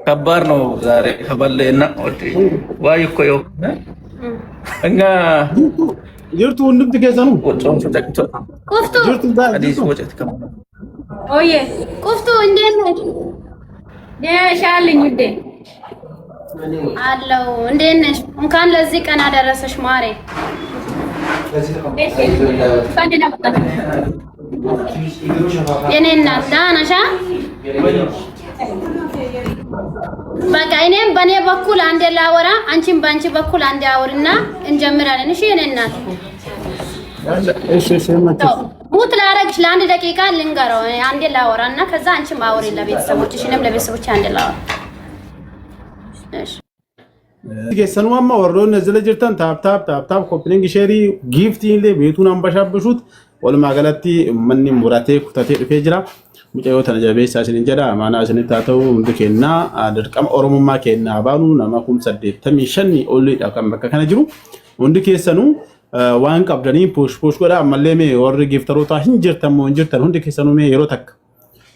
ከባድ ነው ዛሬ ከበለና ዋይ እኮ ይው እንጋ ጅርቱ እንድም ትገዛኑ ቁፍቱ አዲስ ወጭት ከማ ኦዬ ቁፍቱ እንዴት ነሽ? ደህና ውዴ አለው። እንዴት ነሽ? እንኳን ለዚህ ቀን አደረሰሽ ማሬ። የኔ እናት ደህና ነሽ? በቃ እኔም በኔ በኩል አንዴ ላወራ፣ አንቺም በአንቺ በኩል አንዴ አውሪና እንጀምራለን። እሺ የኔ እናት ሙት ላረግሽ ለአንድ ደቂቃ ልንገረው። አንዴ ላወራና ከዛ አንቺም አውሪ ለቤተሰቦችሽ፣ እኔም ለቤተሰቦች አንዴ ላወራ። እሺ ጌሰኑማ ወሮን ነዝለ ጅርተን ታፕ ኮፕሊንግ ሼሪ ጊፍት ኢንሌ ቤቱን አንበሻብሹት ወልማ ገለቲ ማንኒ ሙራቴ ኩታቴ ድፌ ጅራ ሙጨዮ ተነጀቤሳ ሲንጀራ ማና ሲንታተው እንድከና አድርቀም ኦሮሞማ ከና ባኑ ነማኩም ሰደተሚ ሸኒ ኦሊ ዳቀም በከነ ጅሩ እንድከሰኑ ዋን ቀብደኒ ፖሽ ጎዳ ማለሜ ወር ጊፍተሮታ እንጅርተም እንጅርተን እንድከሰኑ ሜ የሮተክ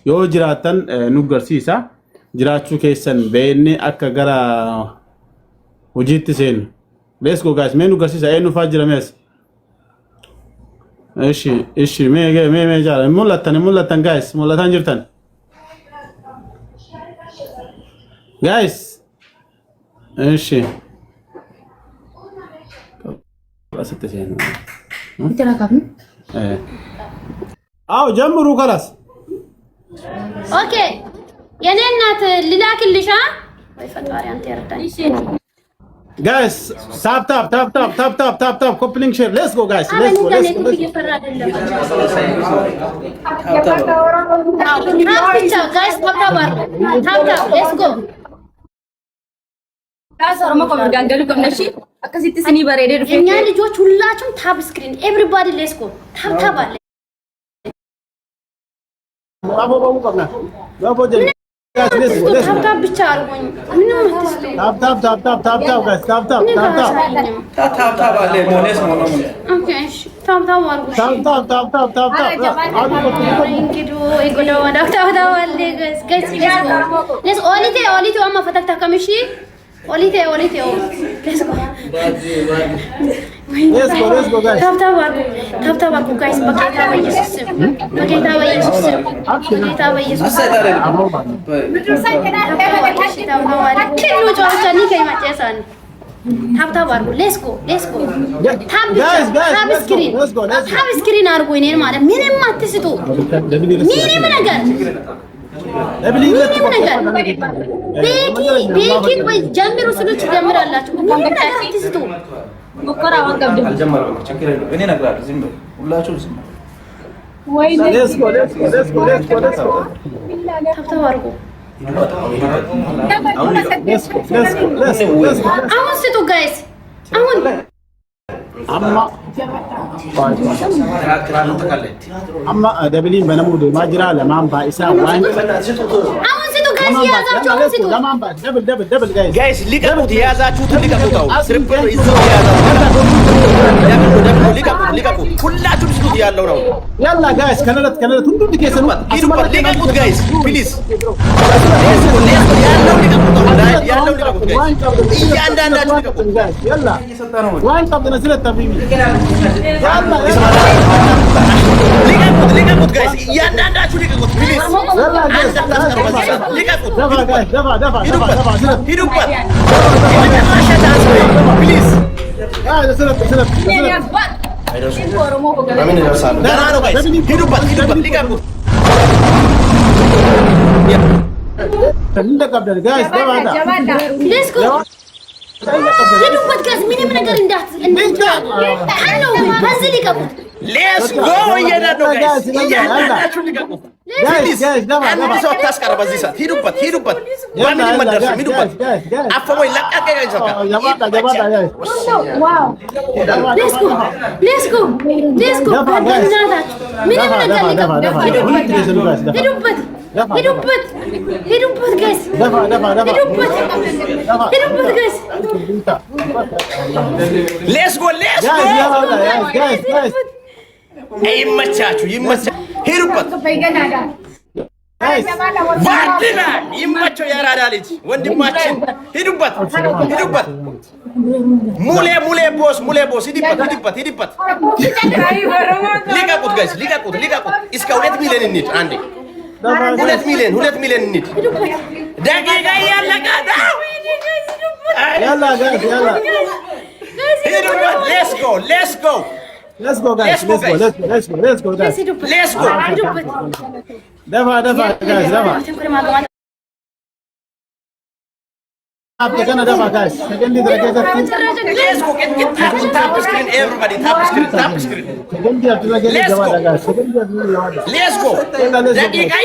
ዮ ጅራተን ኑገርሲሳ ጅራቹ ከሰን በእኔ አከገራ وجيت سين ليس جو guys مين وقصيص عينه فاجر ميس ايش مي جال مولتن guys مولتن جرتن guys ايش خلاص تسين انت راكبني جمروا خلاص اوكي يا نينات للاكلش ها ወይ ፈጣሪ አንተ ያርዳኝ guys tap coupling share let's go guys let's go guys let's go ታሰረማ ኮምጋንገሉ ኮምነሺ አከሲት ሲኒ በሬዴ ዱፌ እኛ ልጆች ሁላችሁም ታብ ስክሪን ኤቭሪባዲ let's go ታብ አለ ባቦ ቆና ባቦ ጀ ታብ ብቻ አርጎኝ ምንም አትስቱ ታብ አለ ሞኔስ ሞኖ ኦኬ ታብ አርጎ እንግዲህ ይጎዳ ወዳ ታብ አለ ጋይስ let's ኦሊቴ አማ ፈታክታ ከምሺ ኦሊቴ let's go guys ታብ አርጎ ጋይስ በጌታ በኢየሱስ ታብ አርጉ let's go ታብ ስክሪን አርጉ እኔን ማለት ምንም አትስጡ ምንም ነገር ቤኪ ወይ ጀምሩ ስሉት ጀምራላችሁ ምንም ነገር አትስጡ በቆራ ወንቀብ አልጀመረም ችግር የለም እኔ እነግራለሁ ዝም በሉ ሁላችሁም ዝም ወይ let's go ታብ አርጉ አሁን ስጡ ጋይስ አሁን amma dabiliin banamu de majira laman ba isa wani አሁን ስጡ ጋይስ ያዛችሁ አሁን ስጡ laman ba double guys ሊቀቁት ያዛችሁት ሊቀቁት አው ስርብ ይዘው ያዛችሁት ሊቀቁት ሁላችሁም ስጡት ያለው ነው yalla guys ከነለት ሁሉ ዲኬሰኑ ሊቀቁት guys please ያለው ሊቀቁት guys እያንዳንዳችሁ ሊቀቁት guys yalla ዋን ቀብነ ስለታ ቢቢ ሊቀቁት guys እያንዳንዳችሁ ሊቀቁት please ሊቀቁት ደፋ ሂዱበት please ስለታ በምን ይደርሳሉ ደህና ነው guys ሂዱበት ሊቀቁት እንደቀብደን guys let's go ሂዱበት ጋይስ ምንም ነገር ካለው በዚህ ሊቀቁት let's go እያንዳንዱ guys እያንዳንዳችሁ ሊቀቁት አንድ ሰው አታስቀር በዚህ ሰዓት ሂዱበት በምን ይመደርስ ሂዱበት አፈሞይ ለቀቀ guys ዋው let's go በእናታችሁ ምንም ነገር ሊቀቁት ሂዱበት ሂዱበት ጋይስ ሂዱበት ጋይስ ሌትስ ጎ ይመቻችሁ ሂዱበት ባድና ይመቸው የአራዳ ልጅ ወንድማችን ሂዱበት ሙሌ ቦስ ሂዱበት ሊቀቁት ጋይስ ሊቀቁት እስከ 2 ሚሊዮን እንሂድ አንዴ 2 ሚሊዮን እንሂድ ደቂቃ እያለቀ ነው ያላ ጋይስ ሂዱበት let's go guys دفع guys كنا دفع guys second let's go tap screen everybody tap screen let's go دقيقة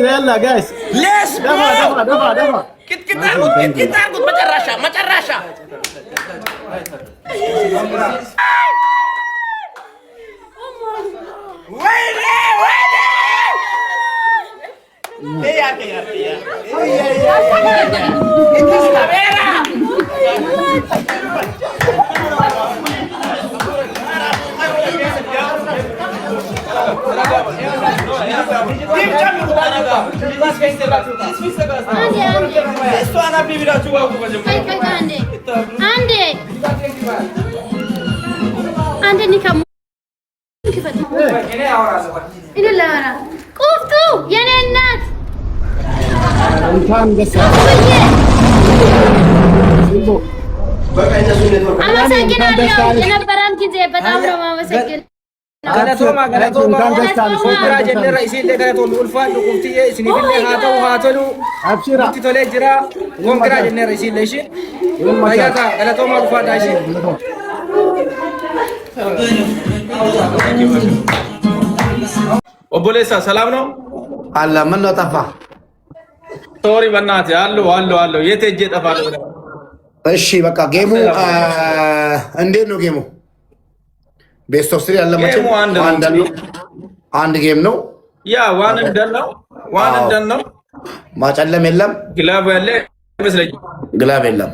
يلا guys let's go دفع kita takut macarasha Ande ni kamu ini lara kuftu የኔ እናት እንኳን ደስ አመሰግናለሁ የነበረን ጊዜ በጣም ነው የማመሰግነው Galatoma Kira Jenera isille galatoma ulfaadhu quftiye isinifille haa tolu itti tolee jira gon Kira Jenera isille ishi fayyaka galatoma ulfaadha ishi Obboleessa ሰላም ነው አላ ምን ነው ጠፋ ሶሪ በእናትህ አለው የት ሄጄ ጠፋለሁ እሺ በቃ ጌሙ እንዴት ነው ጌሙ ቤስት ኦፍ 3 ያለማቸው አንድ ጌም ነው ያ ዋን እንደነው ማጨለም የለም ግላብ ያለ ይመስለኝ ግላብ የለም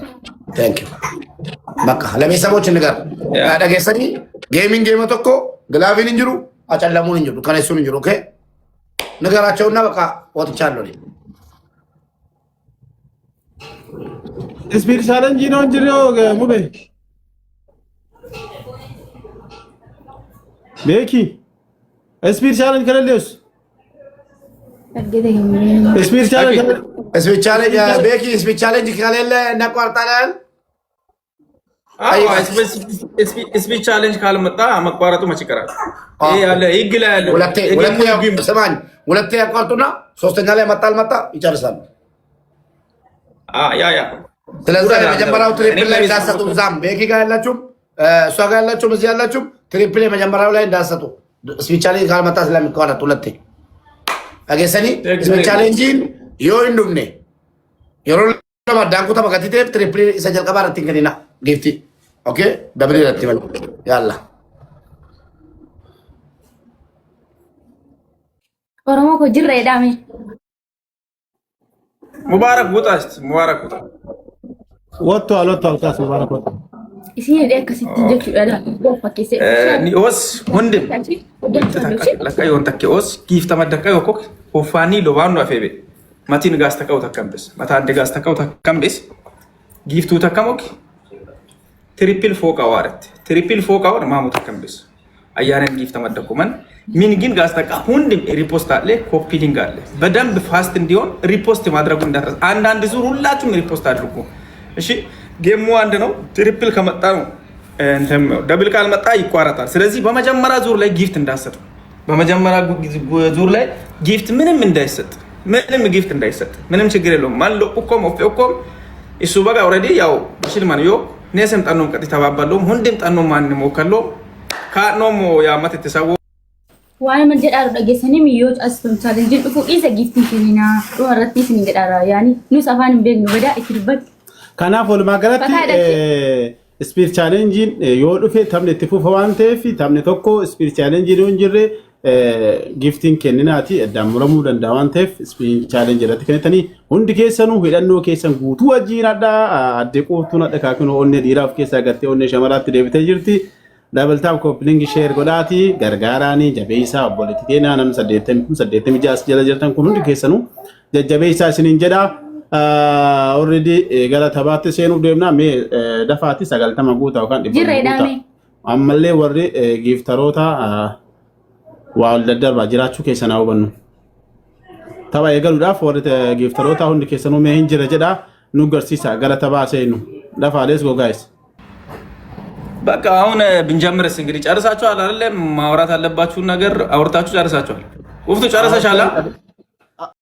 ታንክ ዩ በቃ ለቤተሰቦች ንገር ያደገሰኒ ጌሚንግ ጌም ተኮ ግላብን እንጅሩ አጨለሙን እንጅሩ ከነሱን እንጅሩ ኦኬ ንገራቸውና በቃ ወጥቻለሁ ስፒድ ቻሌንጅ ነው እንጅሩ ሙቤ ቤኪ ስፒድ ቻሌንጅ ከሌለስ ስፒድ ቻሌንጅ ቤኪ ስፒድ ቻሌንጅ ከሌለ እናቋርጣለን አይዋ ስፒድ ቻሌንጅ ካልመጣ መቋረጡ መች ይቀራል ይሄ ያለ ይግላ ያለ ሁለቴ ያቋርጡና ሶስተኛ ላይ መጣ ይጨርሳል ያ ስለዚህ መጀመሪያው ትሪፕል ላይ እንዳሰጡ ዛም ቤኪ ጋር ያላችሁም እሷ ጋር ያላችሁም እዚህ ያላችሁም ትሪፕል መጀመሪያው ላይ እንዳሰጡ ስፒድ ቻሌንጅ ካልመጣ ስለሚቋረጥ ሁለቴ አገሰኒ ስፒድ ቻሌንጅ ዮንዱምኔ የሮ ለማዳንኩ ተበከቲቴ ትሪፕል ሰጀል ቀባራት እንግዲና ጊፍቲ ኦኬ ደብል ይረትበል ያላ ኦሮሞ ኮ ጅራ ዳሜ ሙባረክ ውጣስ ወጥቷል ካስ ሙባረክ ወጣ እሺ ከሲት ጀክ ያላ ፈከሰ ኒኦስ ወንድም ለካ ይወንተከ ኦስ ጊፍት ተመደቀ ወኮክ ኦፋኒ ሎባኑ አፌቤ ማቲን ጋስ ተቀው ተከምበስ ማታ አንደ ጋስ ተቀው ተከምበስ ጊፍቱ ተከሞክ ትሪፕል ፎቅ አወር ማሙ ተከምበስ አያረን ጊፍት ተመደቁመን ሚን ግን ጋስ ተቃ ሁንድም ሪፖስት አለ ኮፒ ሊንክ አለ በደንብ ፋስት እንዲሆን ሪፖስት ማድረጉ እንዳትረስ አንድ ዙር ሁላችሁም ሪፖስት አድርጉ እሺ ጌሙ አንድ ነው ትሪፕል ከመጣ ነው እንተም ደብል ካልመጣ ይቋረጣል ስለዚህ በመጀመሪያ ዙር ላይ ጊፍት እንዳሰጡ በመጀመሪያ ዙር ላይ ጊፍት ምንም እንዳይሰጥ ምንም ችግር የለውም ማን ለቁቆም ኦፍቆም እሱ በጋ ኦሬዲ ያው ሽልማን ዮ ነሰም ጠኖም ቀጥ ተባባለው ሁንድም ጠኖም ማን ሞከሎ ካኖም ያመት ተሰው ዋን ምን ጀዳሩ ደገሰኒ ሚዮት አስፈም ቻሌንጅ ዱፉ ኢዘ ጊፍት ፊና ዱራቲ ሲን ገዳራ ያኒ ኑ ሰፋን ቤግ ነው ወዳ ኢትርበት ከናፍ ወልማገራቲ ስፒድ ቻሌንጅ ዮ ዱፌ ተምነ ትፉ ፈዋንቴ ፊ ተምነ ተኮ ስፒድ ቻሌንጅ ነው እንጅሬ giftiin kenninaati addaan muramuu danda'a waan ta'eef spin challenge irratti kennitanii hundi keessanuu hidhannoo keessan guutuu wajjiin addee qooftuun adda kaakinu onnee dhiiraaf keessaa gartee onnee shamaraatti deebitee jirti. Dabalataan kooppilingi sheer godhaati gargaaraanii jabeessaa obboleetti keenyaa namni 86 jala jirtan kun hundi keessanuu jajjabeessaa isiniin jedha. Already gara taphaatti seenuu deemnaa mee dafaatti 90 guutaa yookaan 100 guutaa. Ammallee warri giftaroota waa daddarbaa jiraachuu keessan haa hubannu. Tapha eegaluudhaaf warri giftaroota hundi keessanuu mee hin jira jedha nu garsiisa gara taphaa seenu. Dafaa let's go guys. በቃ አሁን ብንጀምርስ እንግዲህ ጨርሳችኋል አይደል? ማውራት አለባችሁን ነገር አውርታችሁ ጨርሳችኋል። ውፍቱ ጨርሰሻል?